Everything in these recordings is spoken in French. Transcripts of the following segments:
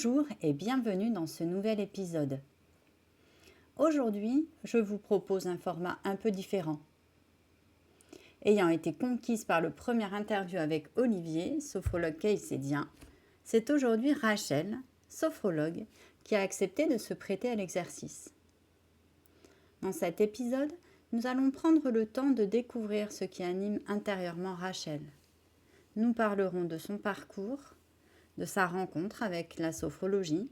Bonjour et bienvenue dans ce nouvel épisode. Aujourd'hui, je vous propose un format un peu différent. Ayant été conquise par le premier interview avec Olivier, sophrologue caïcédien, c'est aujourd'hui Rachel, sophrologue, qui a accepté de se prêter à l'exercice. Dans cet épisode, nous allons prendre le temps de découvrir ce qui anime intérieurement Rachel. Nous parlerons de son parcours, de sa rencontre avec la sophrologie,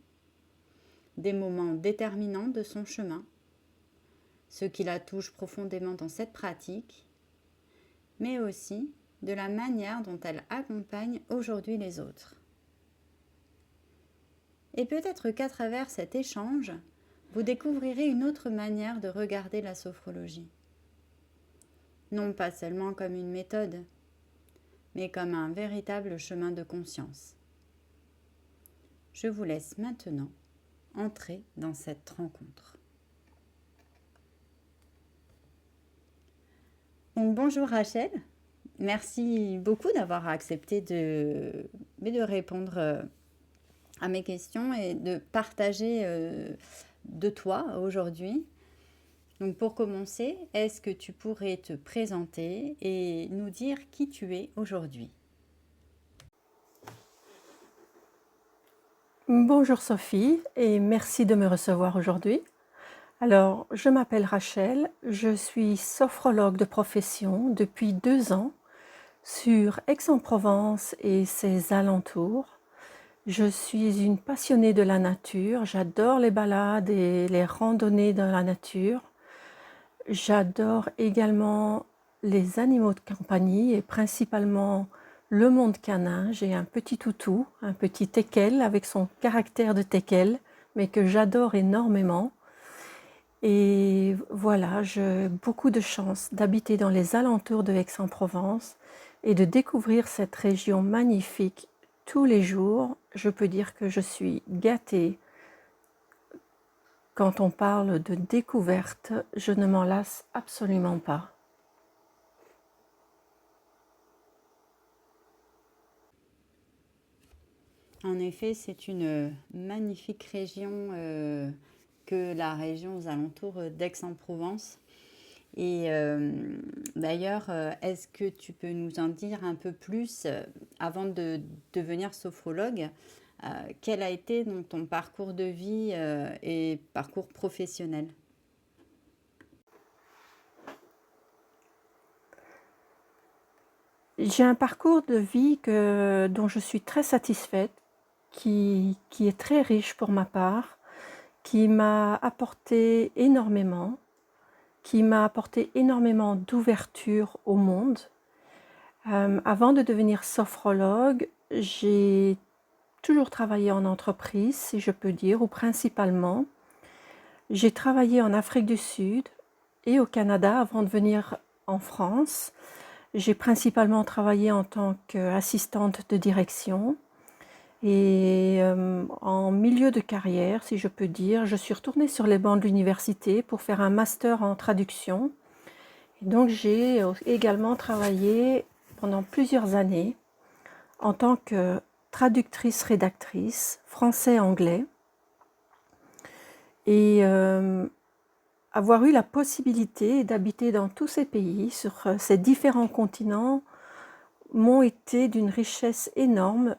des moments déterminants de son chemin, ce qui la touche profondément dans cette pratique, mais aussi de la manière dont elle accompagne aujourd'hui les autres. Et peut-être qu'à travers cet échange, vous découvrirez une autre manière de regarder la sophrologie. Non pas seulement comme une méthode, mais comme un véritable chemin de conscience. Je vous laisse maintenant entrer dans cette rencontre. Donc, bonjour Rachel, merci beaucoup d'avoir accepté de répondre à mes questions et de partager de toi aujourd'hui. Donc pour commencer, est-ce que tu pourrais te présenter et nous dire qui tu es aujourd'hui ? Bonjour Sophie et merci de me recevoir aujourd'hui. Alors, je m'appelle Rachel, je suis sophrologue de profession depuis 2 ans sur Aix-en-Provence et ses alentours. Je suis une passionnée de la nature, j'adore les balades et les randonnées dans la nature. J'adore également les animaux de compagnie et principalement le monde canin. J'ai un petit toutou, un petit teckel avec son caractère de teckel, mais que j'adore énormément. Et voilà, j'ai beaucoup de chance d'habiter dans les alentours de Aix-en-Provence et de découvrir cette région magnifique tous les jours. Je peux dire que je suis gâtée. Quand on parle de découverte, je ne m'en lasse absolument pas. En effet, c'est une magnifique région que la région aux alentours d'Aix-en-Provence. Et d'ailleurs, est-ce que tu peux nous en dire un peu plus avant de devenir sophrologue, quel a été donc, ton parcours de vie et parcours professionnel ? J'ai un parcours de vie dont je suis très satisfaite, qui est très riche pour ma part, qui m'a apporté énormément, d'ouverture au monde. Avant de devenir sophrologue, j'ai toujours travaillé en entreprise, si je peux dire, ou principalement. J'ai travaillé en Afrique du Sud et au Canada avant de venir en France. J'ai principalement travaillé en tant qu'assistante de direction et en milieu de carrière, si je peux dire, je suis retournée sur les bancs de l'université pour faire un master en traduction. Et donc j'ai également travaillé pendant plusieurs années en tant que traductrice-rédactrice français-anglais et avoir eu la possibilité d'habiter dans tous ces pays, sur ces différents continents, m'ont été d'une richesse énorme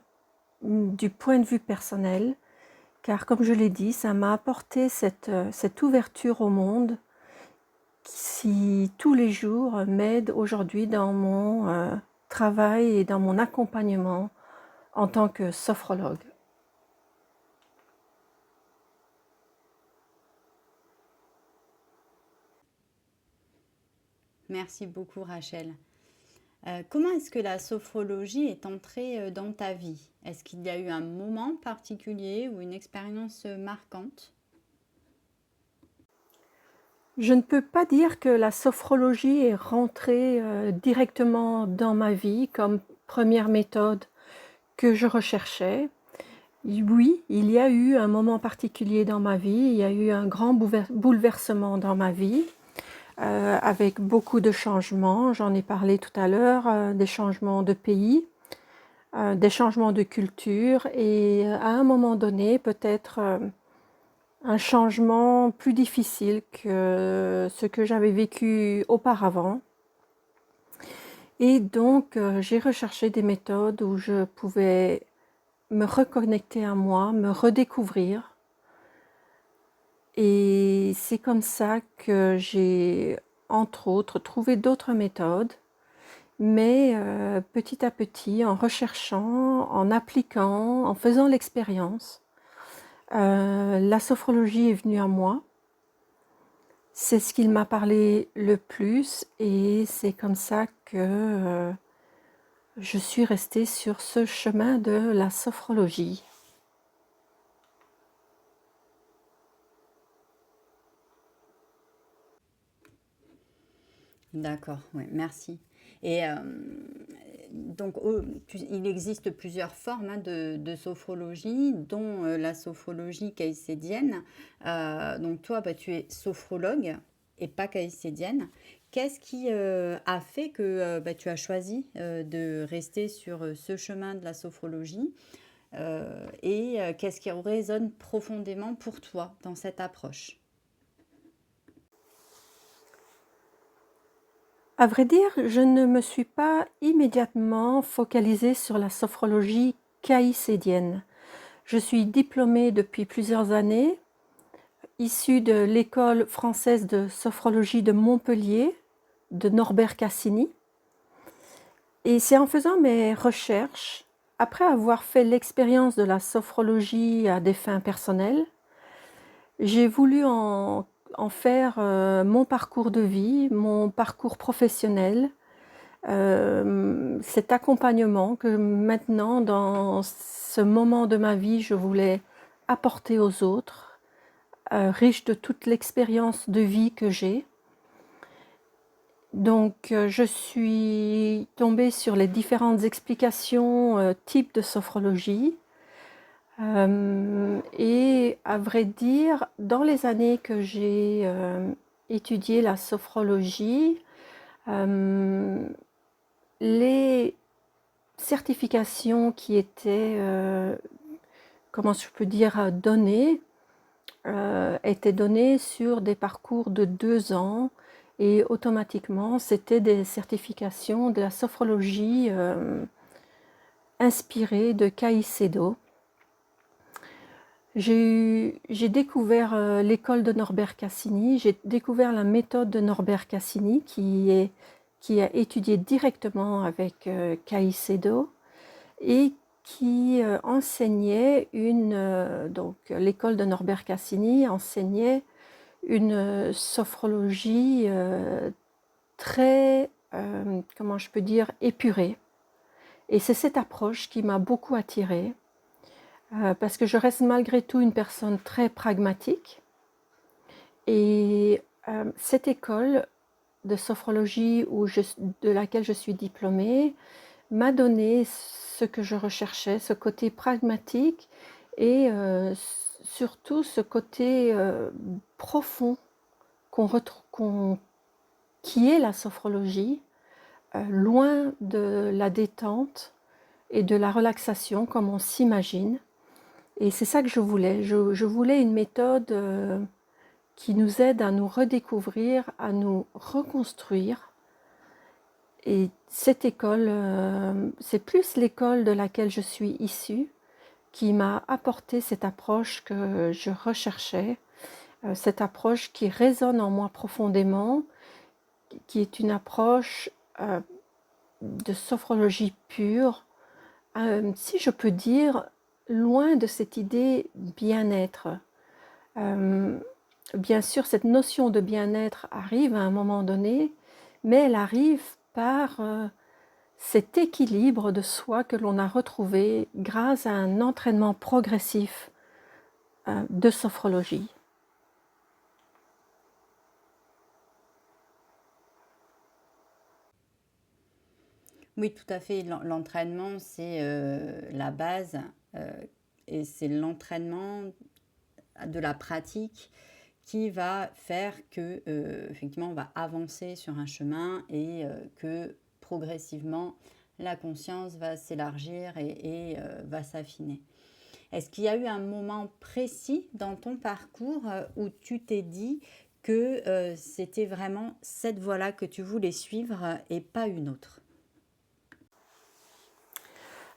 du point de vue personnel, car comme je l'ai dit, ça m'a apporté cette ouverture au monde qui tous les jours m'aide aujourd'hui dans mon travail et dans mon accompagnement en tant que sophrologue. Merci beaucoup Rachel. Comment est-ce que la sophrologie est entrée dans ta vie ? Est-ce qu'il y a eu un moment particulier ou une expérience marquante ? Je ne peux pas dire que la sophrologie est rentrée directement dans ma vie comme première méthode que je recherchais. Oui, il y a eu un moment particulier dans ma vie, il y a eu un grand bouleversement dans ma vie, avec beaucoup de changements. J'en ai parlé tout à l'heure, des changements de pays, des changements de culture et à un moment donné, peut-être un changement plus difficile que ce que j'avais vécu auparavant. Et donc, j'ai recherché des méthodes où je pouvais me reconnecter à moi, me redécouvrir. Et c'est comme ça que j'ai, entre autres, trouvé d'autres méthodes, mais petit à petit, en recherchant, en appliquant, en faisant l'expérience, la sophrologie est venue à moi. C'est ce qu'il m'a parlé le plus et c'est comme ça que je suis restée sur ce chemin de la sophrologie. D'accord, ouais, merci. Et donc, il existe plusieurs formes hein, de sophrologie, dont la sophrologie caïcédienne. Donc, toi, bah, tu es sophrologue et pas caïcédienne. Qu'est-ce qui a fait que bah, tu as choisi de rester sur ce chemin de la sophrologie et qu'est-ce qui résonne profondément pour toi dans cette approche? À vrai dire, je ne me suis pas immédiatement focalisée sur la sophrologie caïcédienne. Je suis diplômée depuis plusieurs années, issue de l'école française de sophrologie de Montpellier, de Norbert Cassini. Et c'est en faisant mes recherches, après avoir fait l'expérience de la sophrologie à des fins personnelles, j'ai voulu en faire mon parcours de vie, mon parcours professionnel, cet accompagnement que maintenant, dans ce moment de ma vie, je voulais apporter aux autres, riche de toute l'expérience de vie que j'ai. Donc, je suis tombée sur les différentes explications types de sophrologie. Et à vrai dire, dans les années que j'ai étudié la sophrologie, les certifications qui étaient, comment je peux dire, données, étaient données sur des parcours de 2 ans et automatiquement, c'était des certifications de la sophrologie inspirée de Caicedo. J'ai découvert l'école de Norbert Cassini, j'ai découvert la méthode de Norbert Cassini qui a étudié directement avec Caicedo et qui enseignait donc l'école de Norbert Cassini enseignait une sophrologie très, comment je peux dire, épurée. Et c'est cette approche qui m'a beaucoup attirée, parce que je reste malgré tout une personne très pragmatique. Et cette école de sophrologie de laquelle je suis diplômée m'a donné ce que je recherchais, ce côté pragmatique et surtout ce côté profond qui est la sophrologie, loin de la détente et de la relaxation comme on s'imagine. Et c'est ça que je voulais. Je voulais une méthode qui nous aide à nous redécouvrir, à nous reconstruire. Et cette école, c'est plus l'école de laquelle je suis issue qui m'a apporté cette approche que je recherchais, cette approche qui résonne en moi profondément, qui est une approche de sophrologie pure, si je peux dire, loin de cette idée bien-être. Bien sûr, cette notion de bien-être arrive à un moment donné, mais elle arrive par cet équilibre de soi que l'on a retrouvé grâce à un entraînement progressif de sophrologie. Oui, tout à fait. L'entraînement, c'est la base euh, et c'est l'entraînement de la pratique qui va faire que effectivement on va avancer sur un chemin et que progressivement la conscience va s'élargir et va s'affiner. Est-ce qu'il y a eu un moment précis dans ton parcours où tu t'es dit que c'était vraiment cette voie-là que tu voulais suivre et pas une autre?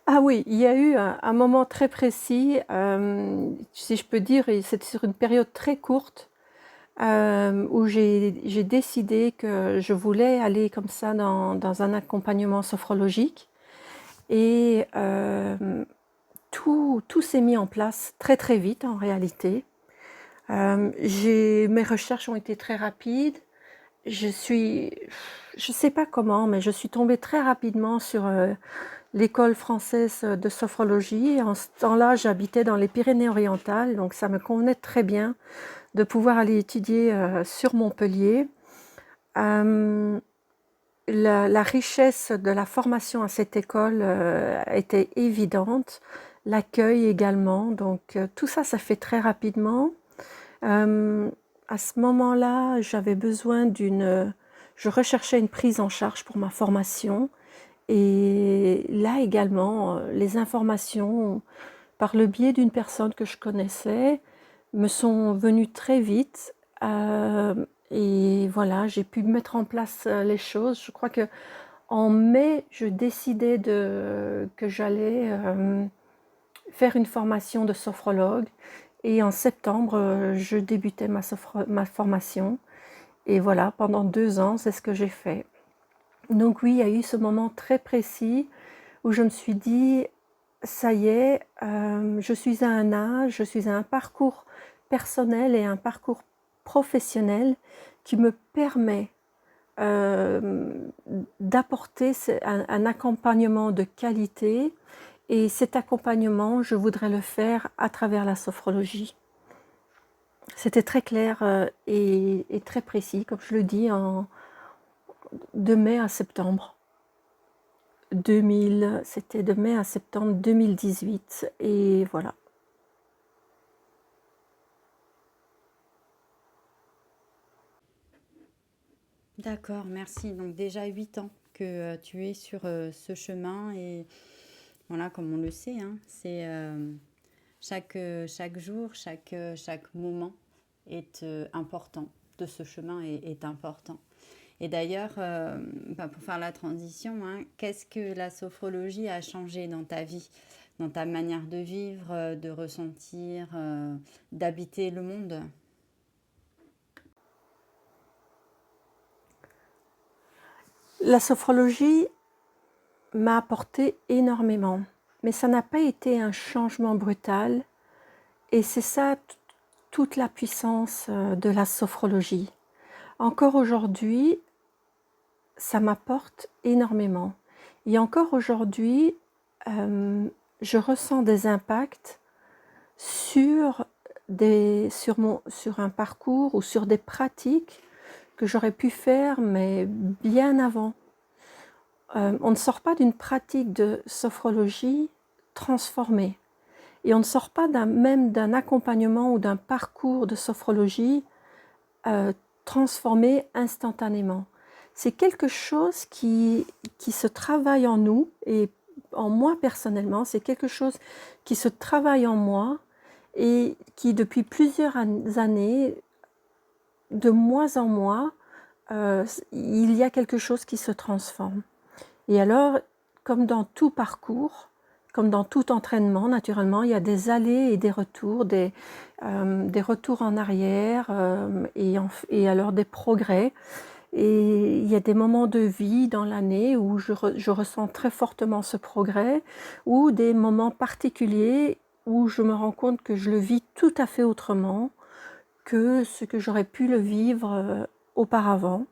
Ah oui, il y a eu un moment très précis, si je peux dire, et c'était sur une période très courte, où j'ai décidé que je voulais aller comme ça dans un accompagnement sophrologique et tout s'est mis en place très, très vite en réalité. Mes recherches ont été très rapides. Je sais pas comment, mais je suis tombée très rapidement sur, l'école française de sophrologie et en ce temps-là, j'habitais dans les Pyrénées-Orientales, donc ça me convenait très bien de pouvoir aller étudier, sur Montpellier. Hem, la richesse de la formation à cette école, était évidente, l'accueil également, donc tout ça, ça fait très rapidement. Hem, à ce moment-là, je recherchais une prise en charge pour ma formation et là également, les informations, par le biais d'une personne que je connaissais, me sont venues très vite, et voilà, j'ai pu mettre en place, les choses. Je crois qu'en mai, je décidais que j'allais, faire une formation de sophrologue et en septembre, je débutais ma formation et voilà, pendant 2 ans, c'est ce que j'ai fait. Donc oui, il y a eu ce moment très précis où je me suis dit: «Ça y est, je suis à un âge, je suis à un parcours personnel et un parcours professionnel qui me permet, hem, d'apporter un accompagnement de qualité et cet accompagnement, je voudrais le faire à travers la sophrologie». C'était très clair, et très précis, comme je le dis, de mai à septembre. C'était de mai à septembre 2018 et voilà. D'accord, merci. Donc déjà 8 ans que tu es sur ce chemin et voilà, comme on le sait, hein, c'est chaque jour, chaque moment est important de ce chemin est important. Et d'ailleurs, pour faire la transition, hein, qu'est-ce que la sophrologie a changé dans ta vie, dans ta manière de vivre, de ressentir, d'habiter le monde? La sophrologie m'a apporté énormément, mais ça n'a pas été un changement brutal et c'est ça toute la puissance, de la sophrologie. Encore aujourd'hui, ça m'apporte énormément et encore aujourd'hui, je ressens des impacts sur sur un parcours ou sur des pratiques que j'aurais pu faire, mais bien avant. On ne sort pas d'une pratique de sophrologie transformée et on ne sort pas même d'un accompagnement ou d'un parcours de sophrologie, transformé instantanément. C'est quelque chose qui se travaille en nous et en moi personnellement, c'est quelque chose qui se travaille en moi et qui depuis plusieurs années, de mois en mois, il y a quelque chose qui se transforme. Et alors, comme dans tout parcours, comme dans tout entraînement, naturellement, il y a des allées et des retours, des retours en arrière, et alors des progrès. Et il y a des moments de vie dans l'année où je ressens très fortement ce progrès, ou des moments particuliers où je me rends compte que je le vis tout à fait autrement que ce que j'aurais pu le vivre, auparavant.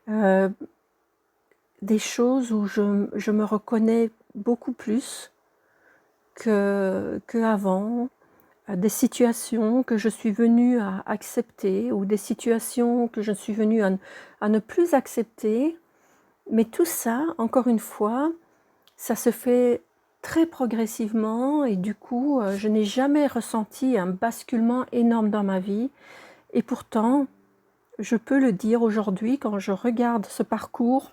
Heu, des choses où je me reconnais beaucoup plus qu'avant, des situations que je suis venue à accepter ou des situations que je suis venue à ne plus accepter. Mais tout ça, encore une fois, ça se fait très progressivement et du coup, je n'ai jamais ressenti un basculement énorme dans ma vie et pourtant, je peux le dire aujourd'hui quand je regarde ce parcours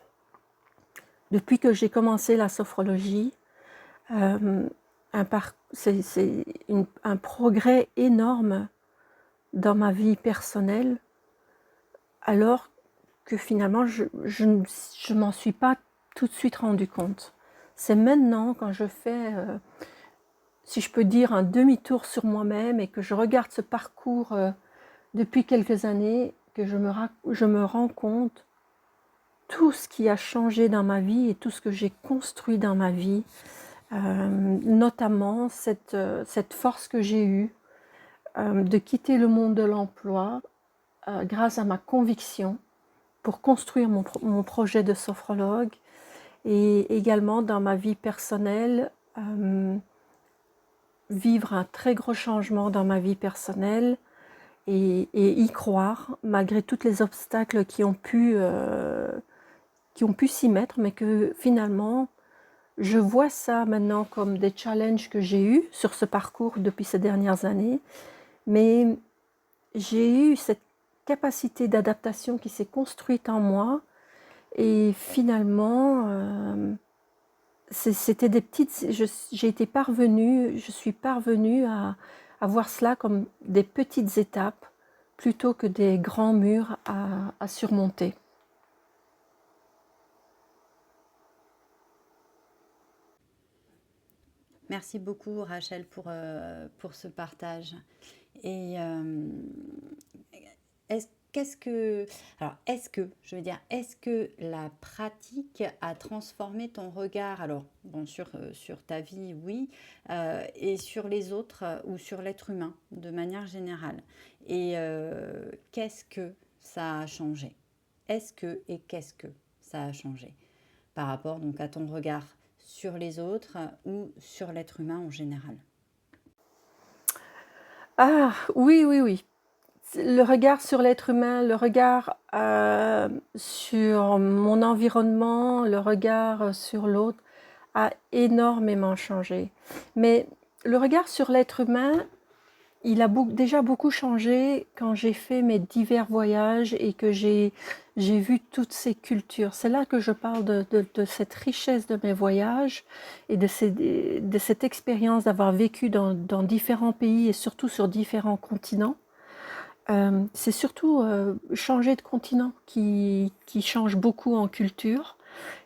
depuis que j'ai commencé la sophrologie, euh, c'est un progrès énorme dans ma vie personnelle, alors que finalement je m'en suis pas tout de suite rendu compte. C'est maintenant quand je fais, si je peux dire, un demi-tour sur moi-même et que je regarde ce parcours depuis quelques années, que je me rends compte tout ce qui a changé dans ma vie et tout ce que j'ai construit dans ma vie, notamment cette force que j'ai eue de quitter le monde de l'emploi grâce à ma conviction pour construire mon projet de sophrologue, et également dans ma vie personnelle, vivre un très gros changement dans ma vie personnelle et y croire malgré tous les obstacles qui ont pu s'y mettre, mais que finalement je vois ça maintenant comme des challenges que j'ai eus sur ce parcours depuis ces dernières années, mais j'ai eu cette capacité d'adaptation qui s'est construite en moi, et finalement c'était des petites, je suis parvenue à voir cela comme des petites étapes plutôt que des grands murs à surmonter. Merci beaucoup Rachel pour ce partage. Et est-ce que la pratique a transformé ton regard, alors bon, sur ta vie, oui, et sur les autres ou sur l'être humain de manière générale? Et qu'est-ce que ça a changé? Qu'est-ce que ça a changé par rapport donc à ton regard sur les autres ou sur l'être humain en général? Ah oui, oui, oui. Le regard sur l'être humain, le regard sur mon environnement, le regard sur l'autre a énormément changé. Mais le regard sur l'être humain, il a déjà beaucoup changé quand j'ai fait mes divers voyages et que j'ai vu toutes ces cultures. C'est là que je parle de cette richesse de mes voyages et de cette expérience d'avoir vécu dans différents pays et surtout sur différents continents. C'est surtout changer de continent qui change beaucoup en culture.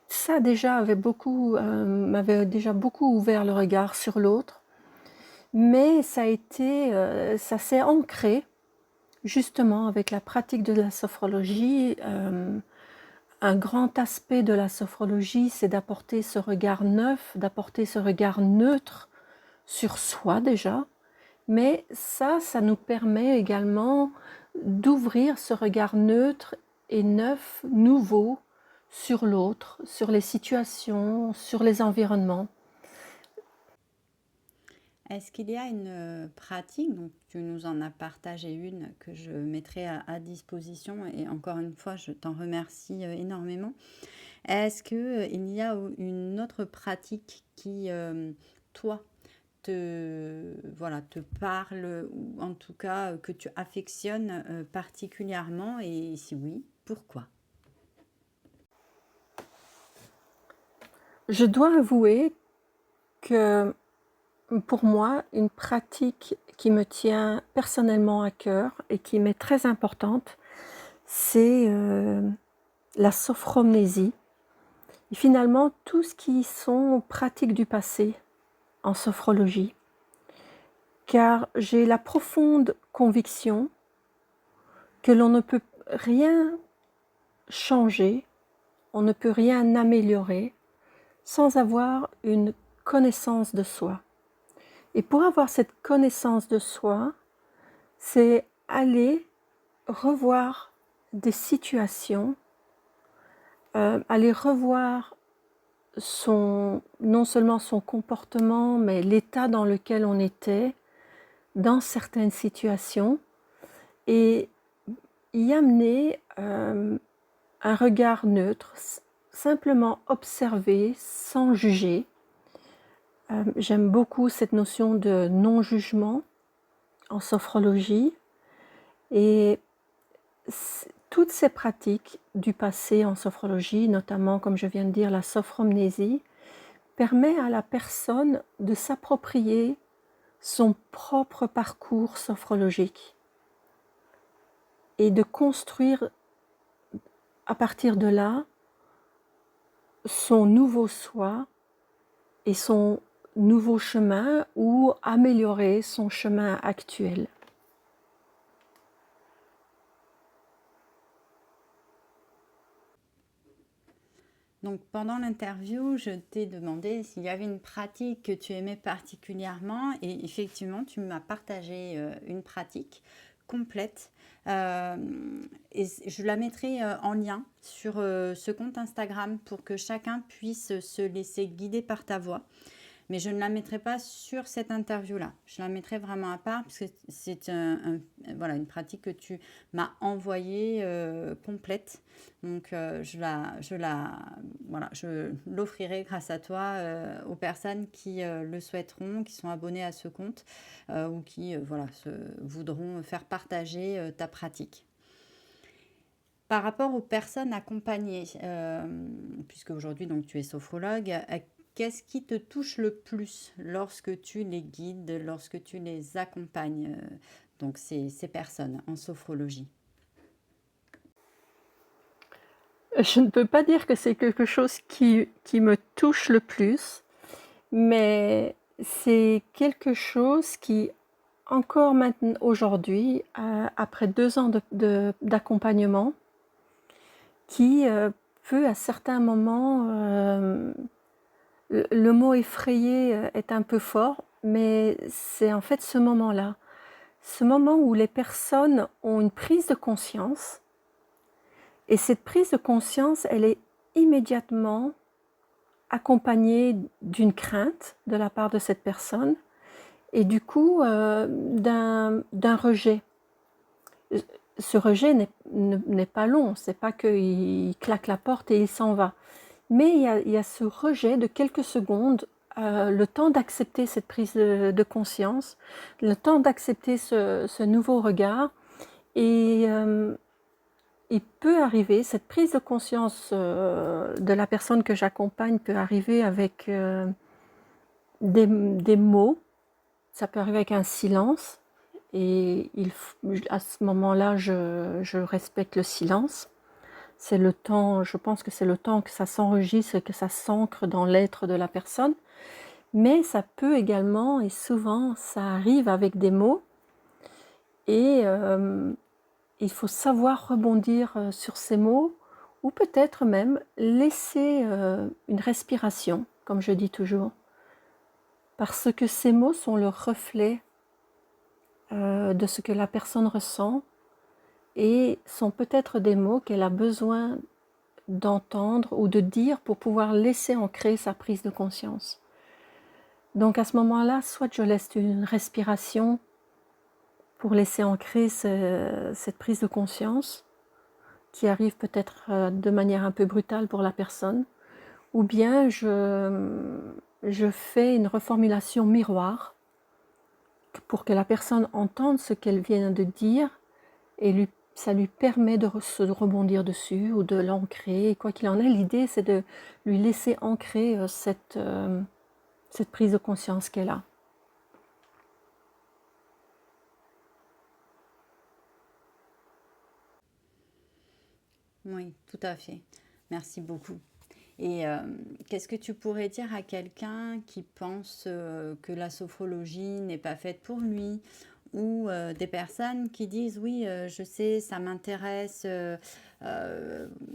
Ça déjà m'avait déjà beaucoup ouvert le regard sur l'autre. Mais ça s'est ancré justement avec la pratique de la sophrologie. Un grand aspect de la sophrologie, c'est d'apporter ce regard neuf, d'apporter ce regard neutre sur soi déjà. Mais ça nous permet également d'ouvrir ce regard neutre et neuf, nouveau, sur l'autre, sur les situations, sur les environnements. Est-ce qu'il y a une pratique, donc tu nous en as partagé une que je mettrai à disposition, et encore une fois je t'en remercie énormément. Est-ce qu'il y a une autre pratique qui, toi, te parle, ou en tout cas que tu affectionnes particulièrement, et si oui, pourquoi? Je dois avouer que pour moi, une pratique qui me tient personnellement à cœur et qui m'est très importante, c'est la sophromnésie. Et finalement, tout ce qui sont pratiques du passé en sophrologie. Car j'ai la profonde conviction que l'on ne peut rien changer, on ne peut rien améliorer sans avoir une connaissance de soi. Et pour avoir cette connaissance de soi, c'est aller revoir des situations, aller revoir non seulement son comportement, mais l'état dans lequel on était dans certaines situations, et y amener un regard neutre, simplement observer sans juger. J'aime beaucoup cette notion de non-jugement en sophrologie, et toutes ces pratiques du passé en sophrologie, notamment, comme je viens de dire, la sophromnésie, permet à la personne de s'approprier son propre parcours sophrologique et de construire à partir de là son nouveau soi et son nouveau chemin ou améliorer son chemin actuel. Donc pendant l'interview, je t'ai demandé s'il y avait une pratique que tu aimais particulièrement et effectivement, tu m'as partagé une pratique complète et je la mettrai en lien sur ce compte Instagram pour que chacun puisse se laisser guider par ta voix. Mais je ne la mettrai pas sur cette interview-là. Je la mettrai vraiment à part parce que c'est voilà, une pratique que tu m'as envoyée complète. Donc, voilà, je l'offrirai grâce à toi aux personnes qui le souhaiteront, qui sont abonnées à ce compte ou qui voilà, voudront faire partager ta pratique. Par rapport aux personnes accompagnées, puisque aujourd'hui donc, tu es sophrologue, qu'est-ce qui te touche le plus lorsque tu les guides, lorsque tu les accompagnes, donc ces personnes en sophrologie? Je ne peux pas dire que c'est quelque chose qui me touche le plus, mais c'est quelque chose qui, encore maintenant, aujourd'hui, après 2 ans d'accompagnement, qui peut à certains moments, le mot effrayé est un peu fort, mais c'est en fait ce moment-là. Ce moment où les personnes ont une prise de conscience, et cette prise de conscience, elle est immédiatement accompagnée d'une crainte de la part de cette personne et du coup d'un rejet. Ce rejet n'est pas long, c'est pas qu'il claque la porte et il s'en va. Mais il y a ce rejet de quelques secondes, le temps d'accepter cette prise de conscience, le temps d'accepter ce nouveau regard. Et il peut arriver, cette prise de conscience de la personne que j'accompagne peut arriver avec des mots, ça peut arriver avec un silence. Et à ce moment-là, je respecte le silence. C'est le temps, je pense que c'est le temps que ça s'enregistre, que ça s'ancre dans l'être de la personne. Mais ça peut également, et souvent, ça arrive avec des mots. Et il faut savoir rebondir sur ces mots, ou peut-être même laisser une respiration, comme je dis toujours. Parce que ces mots sont le reflet de ce que la personne ressent et sont peut-être des mots qu'elle a besoin d'entendre ou de dire pour pouvoir laisser ancrer sa prise de conscience. Donc à ce moment-là, soit je laisse une respiration pour laisser ancrer cette prise de conscience qui arrive peut-être de manière un peu brutale pour la personne, ou bien je fais une reformulation miroir pour que la personne entende ce qu'elle vient de dire et ça lui permet de rebondir dessus ou de l'ancrer. Quoi qu'il en est, l'idée c'est de lui laisser ancrer cette prise de conscience qu'elle a. Oui, tout à fait. Merci beaucoup. Et qu'est-ce que tu pourrais dire à quelqu'un qui pense que la sophrologie n'est pas faite pour lui ou des personnes qui disent oui, je sais, ça m'intéresse, je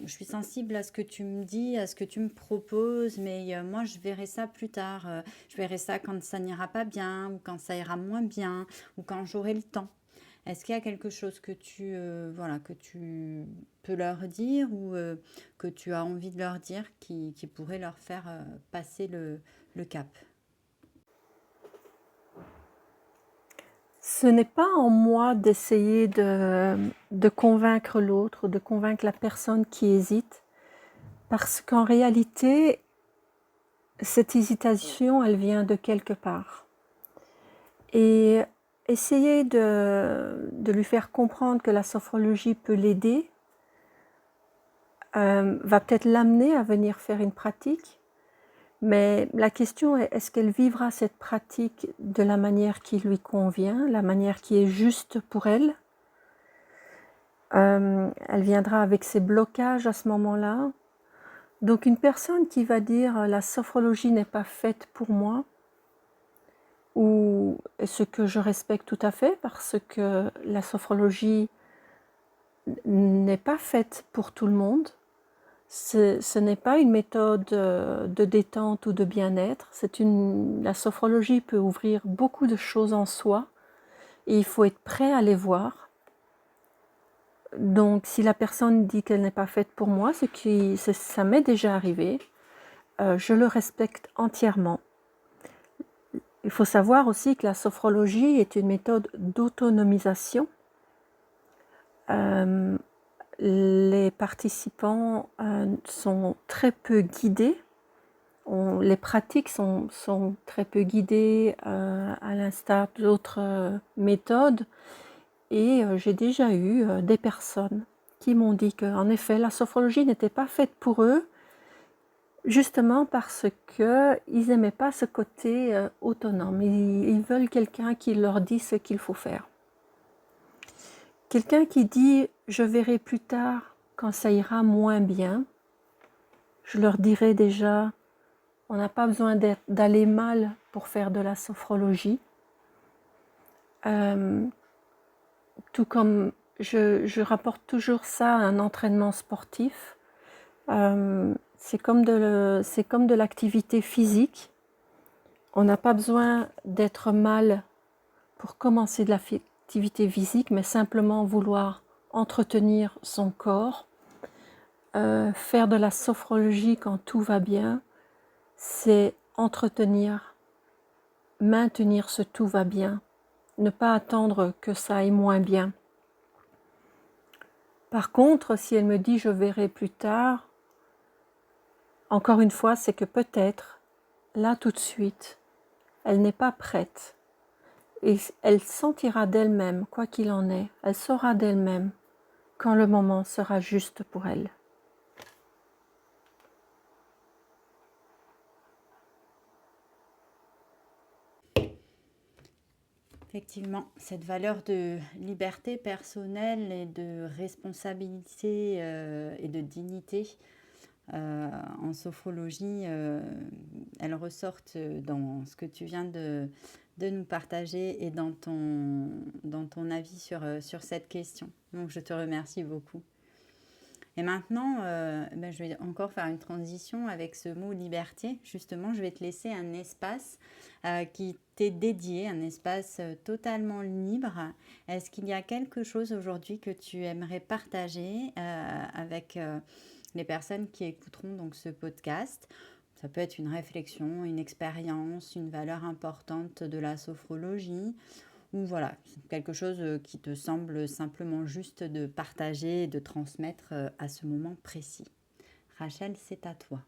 suis sensible à ce que tu me dis, à ce que tu me proposes, mais moi je verrai ça plus tard, je verrai ça quand ça n'ira pas bien ou quand ça ira moins bien ou quand j'aurai le temps. Est-ce qu'il y a quelque chose que voilà, que tu peux leur dire ou que tu as envie de leur dire qui pourrait leur faire passer le cap? Ce n'est pas en moi d'essayer de convaincre l'autre, de convaincre la personne qui hésite, parce qu'en réalité, cette hésitation, elle vient de quelque part. Et essayer de lui faire comprendre que la sophrologie peut l'aider, va peut-être l'amener à venir faire une pratique, mais la question est, est-ce qu'elle vivra cette pratique de la manière qui lui convient, la manière qui est juste pour elle? Elle viendra avec ses blocages à ce moment-là. Donc une personne qui va dire la sophrologie n'est pas faite pour moi, ou ce que je respecte tout à fait, parce que la sophrologie n'est pas faite pour tout le monde. Ce n'est pas une méthode de détente ou de bien-être. La sophrologie peut ouvrir beaucoup de choses en soi et il faut être prêt à les voir. Donc si la personne dit qu'elle n'est pas faite pour moi, ça m'est déjà arrivé, je le respecte entièrement. Il faut savoir aussi que la sophrologie est une méthode d'autonomisation. Les participants sont très peu guidés. Les pratiques sont très peu guidées à l'instar d'autres méthodes. Et j'ai déjà eu des personnes qui m'ont dit qu'en effet, la sophrologie n'était pas faite pour eux, justement parce qu'ils n'aimaient pas ce côté autonome. Ils veulent quelqu'un qui leur dit ce qu'il faut faire. Quelqu'un qui dit « je verrai plus tard quand ça ira moins bien », je leur dirai déjà « on n'a pas besoin d'aller mal pour faire de la sophrologie ». Tout comme je rapporte toujours ça à un entraînement sportif. C'est comme de l'activité physique. On n'a pas besoin d'être mal pour commencer de l'activité physique, mais simplement vouloir entretenir son corps. Faire de la sophrologie quand tout va bien, c'est entretenir, maintenir ce tout va bien, ne pas attendre que ça aille moins bien. Par contre, si elle me dit « je verrai plus tard », encore une fois, c'est que peut-être, là tout de suite, elle n'est pas prête. Et elle sentira d'elle-même, quoi qu'il en est, elle saura d'elle-même quand le moment sera juste pour elle. Effectivement, cette valeur de liberté personnelle et de responsabilité et de dignité en sophrologie, elles ressortent dans ce que tu viens de nous partager et dans ton avis sur cette question. Donc, je te remercie beaucoup. Et maintenant, je vais encore faire une transition avec ce mot liberté. Justement, je vais te laisser un espace qui t'est dédié, un espace totalement libre. Est-ce qu'il y a quelque chose aujourd'hui que tu aimerais partager avec les personnes qui écouteront donc ce podcast? Ça peut être une réflexion, une expérience, une valeur importante de la sophrologie, ou voilà, quelque chose qui te semble simplement juste de partager et de transmettre à ce moment précis. Rachel, c'est à toi.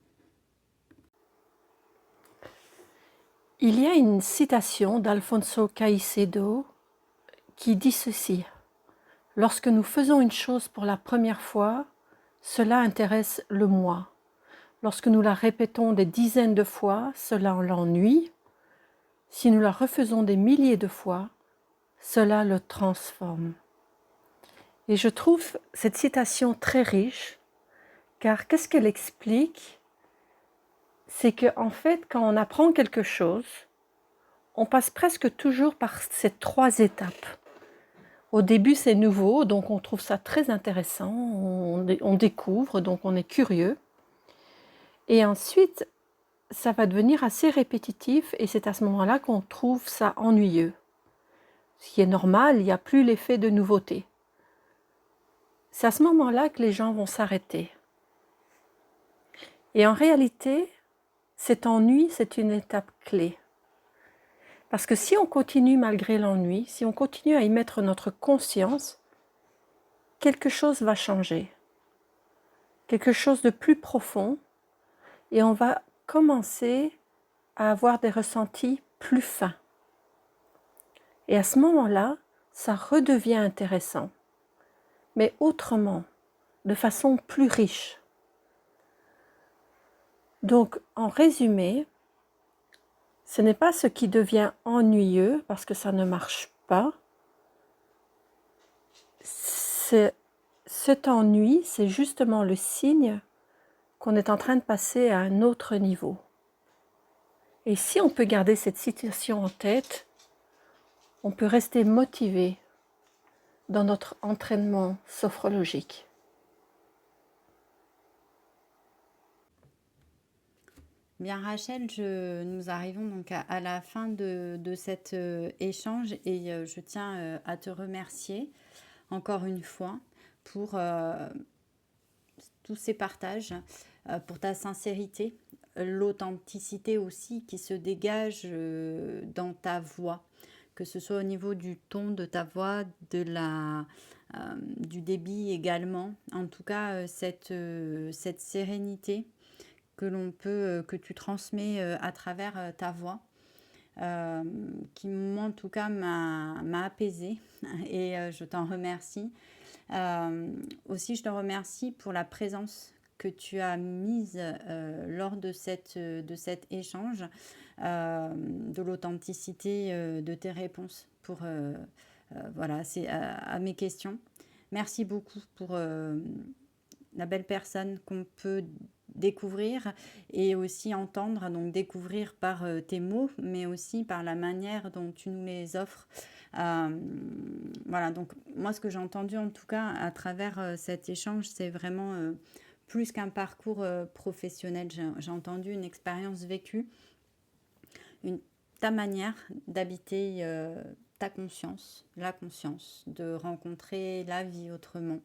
Il y a une citation d'Alfonso Caicedo qui dit ceci: « Lorsque nous faisons une chose pour la première fois, cela intéresse le moi. Lorsque nous la répétons des dizaines de fois, cela l'ennuie. Si nous la refaisons des milliers de fois, cela le transforme. » Et je trouve cette citation très riche, car qu'est-ce qu'elle explique? C'est qu'en fait, quand on apprend quelque chose, on passe presque toujours par ces 3 étapes. Au début, c'est nouveau, donc on trouve ça très intéressant, on découvre, donc on est curieux. Et ensuite, ça va devenir assez répétitif et c'est à ce moment-là qu'on trouve ça ennuyeux. Ce qui est normal, il n'y a plus l'effet de nouveauté. C'est à ce moment-là que les gens vont s'arrêter. Et en réalité, cet ennui, c'est une étape clé. Parce que si on continue malgré l'ennui, si on continue à y mettre notre conscience, quelque chose va changer. Quelque chose de plus profond, et on va commencer à avoir des ressentis plus fins. Et à ce moment-là, ça redevient intéressant, mais autrement, de façon plus riche. Donc, en résumé, ce n'est pas ce qui devient ennuyeux parce que ça ne marche pas. Cet ennui, c'est justement le signe qu'on est en train de passer à un autre niveau. Et si on peut garder cette situation en tête, on peut rester motivé dans notre entraînement sophrologique. Bien Rachel, nous arrivons donc à la fin de cet échange et je tiens à te remercier encore une fois pour tous ces partages, pour ta sincérité, l'authenticité aussi qui se dégage dans ta voix, que ce soit au niveau du ton de ta voix, du débit également. En tout cas, cette sérénité que tu transmets à travers ta voix, qui moi en tout cas m'a apaisée et je t'en remercie. Aussi, je te remercie pour la présence que tu as mise lors de cet échange, de l'authenticité de tes réponses voilà, à mes questions. Merci beaucoup pour la belle personne qu'on peut découvrir et aussi entendre, donc découvrir par tes mots, mais aussi par la manière dont tu nous les offres. Voilà, donc moi ce que j'ai entendu en tout cas à travers cet échange, c'est vraiment plus qu'un parcours professionnel. J'ai entendu une expérience vécue, ta manière d'habiter ta conscience, la conscience, de rencontrer la vie autrement.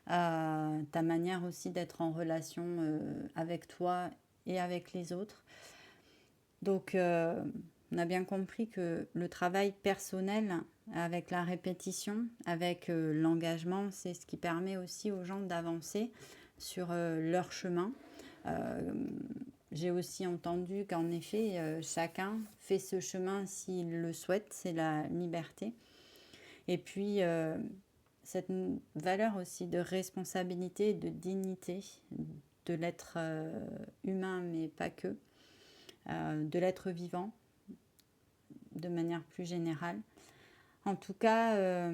Ta manière aussi d'être en relation avec toi et avec les autres. Donc, on a bien compris que le travail personnel, avec la répétition, avec l'engagement, c'est ce qui permet aussi aux gens d'avancer sur leur chemin. J'ai aussi entendu qu'en effet, chacun fait ce chemin s'il le souhaite, c'est la liberté. Et puis, cette valeur aussi de responsabilité, de dignité, de l'être humain, mais pas que, de l'être vivant, de manière plus générale. En tout cas,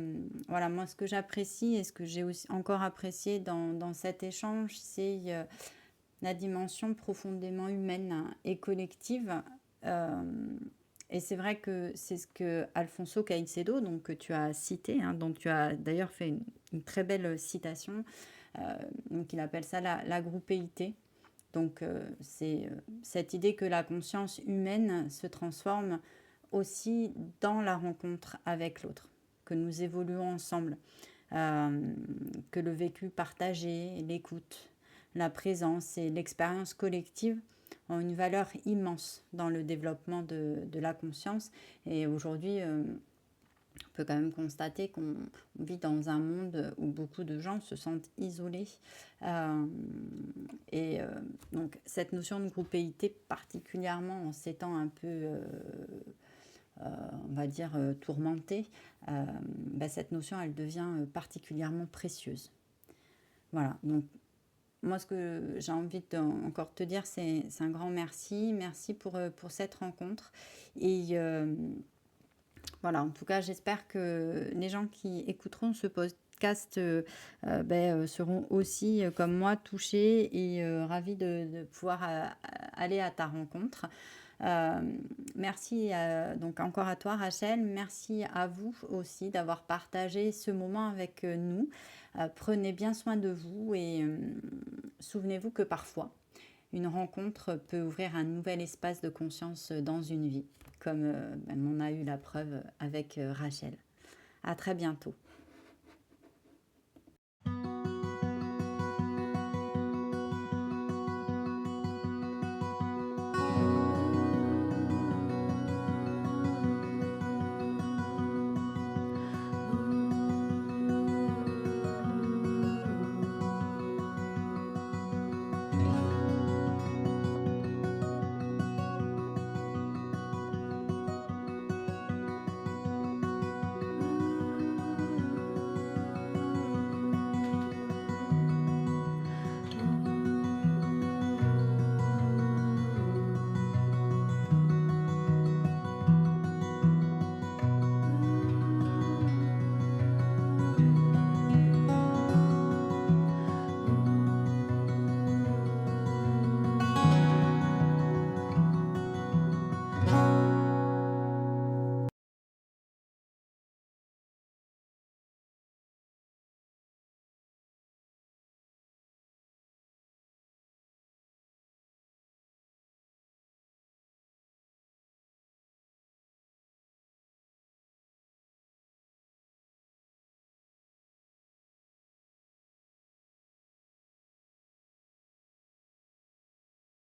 voilà, moi ce que j'apprécie et ce que j'ai aussi encore apprécié dans cet échange, c'est la dimension profondément humaine et collective. Et c'est vrai que c'est ce que Alfonso Caicedo, donc, que tu as cité, hein, dont tu as d'ailleurs fait une très belle citation, donc il appelle ça la groupéité. Donc c'est cette idée que la conscience humaine se transforme aussi dans la rencontre avec l'autre, que nous évoluons ensemble, que le vécu partagé, l'écoute, la présence et l'expérience collective ont une valeur immense dans le développement de la conscience. Et aujourd'hui, on peut quand même constater qu'on vit dans un monde où beaucoup de gens se sentent isolés. Donc cette notion de groupéité, particulièrement en ces temps un peu, on va dire, tourmentée, cette notion, elle devient particulièrement précieuse. Voilà, donc moi, ce que j'ai envie de encore te dire, c'est un grand merci. Merci pour cette rencontre. Et voilà, en tout cas, j'espère que les gens qui écouteront ce podcast seront aussi, comme moi, touchés et ravis de pouvoir aller à ta rencontre. Merci donc encore à toi, Rachel. Merci à vous aussi d'avoir partagé ce moment avec nous. Prenez bien soin de vous et souvenez-vous que parfois, une rencontre peut ouvrir un nouvel espace de conscience dans une vie, comme on a eu la preuve avec Rachel. À très bientôt.